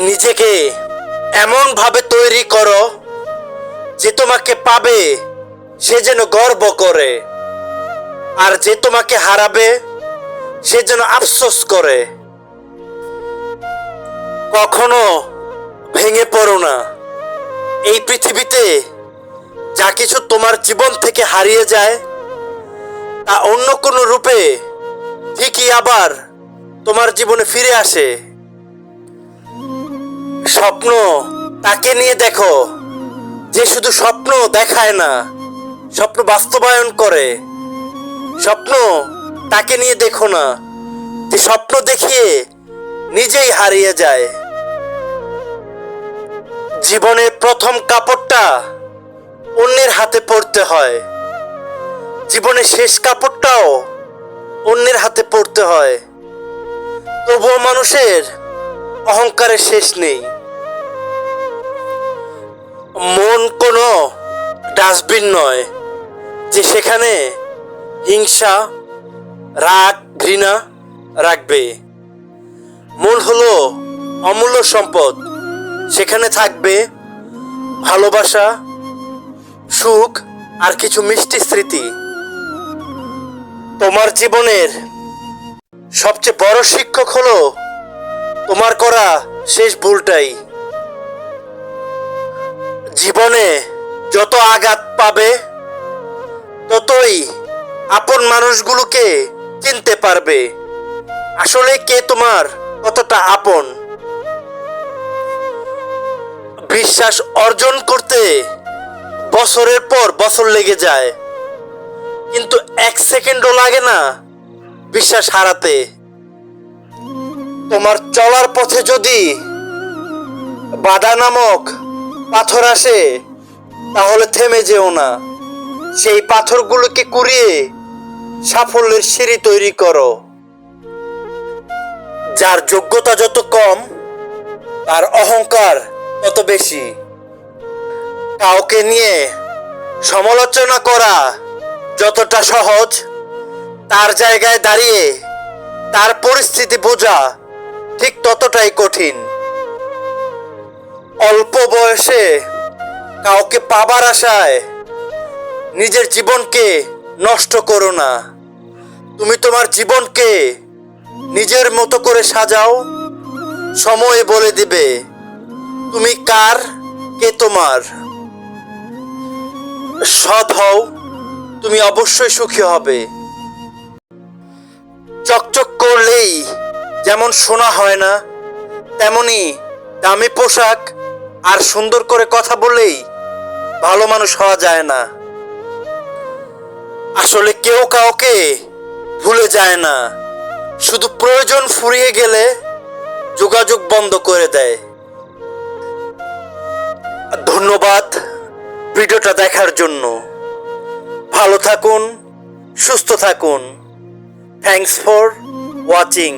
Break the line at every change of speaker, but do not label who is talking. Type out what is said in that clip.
নিজেকে এমন ভাবে তৈরি করো যে তোমাকে পাবে সে যেন গর্ব করে, আর যে তোমাকে হারাবে সে যেন আফসোস করে। কখনো ভেঙে পড়ো না। এই পৃথিবীতে যা কিছু তোমার জীবন থেকে হারিয়ে যায় তা অন্য কোনো রূপে ঠিকই আবার তোমার জীবনে ফিরে আসে। স্বপ্ন তাকে নিয়ে দেখো যে শুধু স্বপ্ন দেখায় না, স্বপ্ন বাস্তবায়ন করে। স্বপ্ন তাকে নিয়ে দেখো না যে স্বপ্ন দেখিয়ে নিজেই হারিয়ে যায়। জীবনের প্রথম কাপড়টা অন্যের হাতে পড়তে হয়, জীবনের শেষ কাপড়টাও অন্যের হাতে পড়তে হয়। তবুও মানুষের অহংকারের শেষ নেই। মন কোনো ডাস্টবিন নয় যে সেখানে হিংসা, রাগ, ঘৃণা রাখবে। মন হলো অমূল্য সম্পদ, সেখানে থাকবে ভালোবাসা, সুখ আর কিছু মিষ্টি স্মৃতি। তোমার জীবনের সবচেয়ে বড় শিক্ষক হলো তোমার করা শেষ ভুলটাই। জীবনে যত আঘাত পাবে ততই আপন মানুষগুলোকে চিনতে পারবে আসলে কে তোমার কতটা আপন। বিশ্বাস অর্জন করতে বছরের পর বছর লেগে যায়, কিন্তু এক সেকেন্ডও লাগে না বিশ্বাস হারাতে। তোমার চলার পথে যদি বাধা নামক পাথর আসে তাহলে থেমে যেও না, সেই পাথরগুলোকে কুড়িয়ে সাফল্যের সিঁড়ি তৈরি করো। যার যোগ্যতা যত কম তার অহংকার তত বেশি। কাউকে নিয়ে সমালোচনা করা যতটা সহজ, তার জায়গায় দাঁড়িয়ে তার পরিস্থিতি বোঝা ঠিক ততটাই কঠিন। অল্প বয়সে কাউকে পাবার আশায় নিজের জীবনকে নষ্ট করো না। তুমি তোমার জীবনকে নিজের মতো করে সাজাও, সময় বলে দিবে তুমি কার, কে তোমার। সৎ হও, তুমি অবশ্যই সুখী হবে। চকচক করলেই যেমন সোনা হয় না, তেমনি দামি পোশাক আর সুন্দর করে কথা বললেই ভালো মানুষ হওয়া যায় না। আসলে কেউ কাউকে ভুলে যায় না, শুধু প্রয়োজন ফুরিয়ে গেলে যোগাযোগ বন্ধ করে দেয়। ধন্যবাদ ভিডিওটা দেখার জন্য। ভালো থাকুন, সুস্থ থাকুন। Thanks for watching.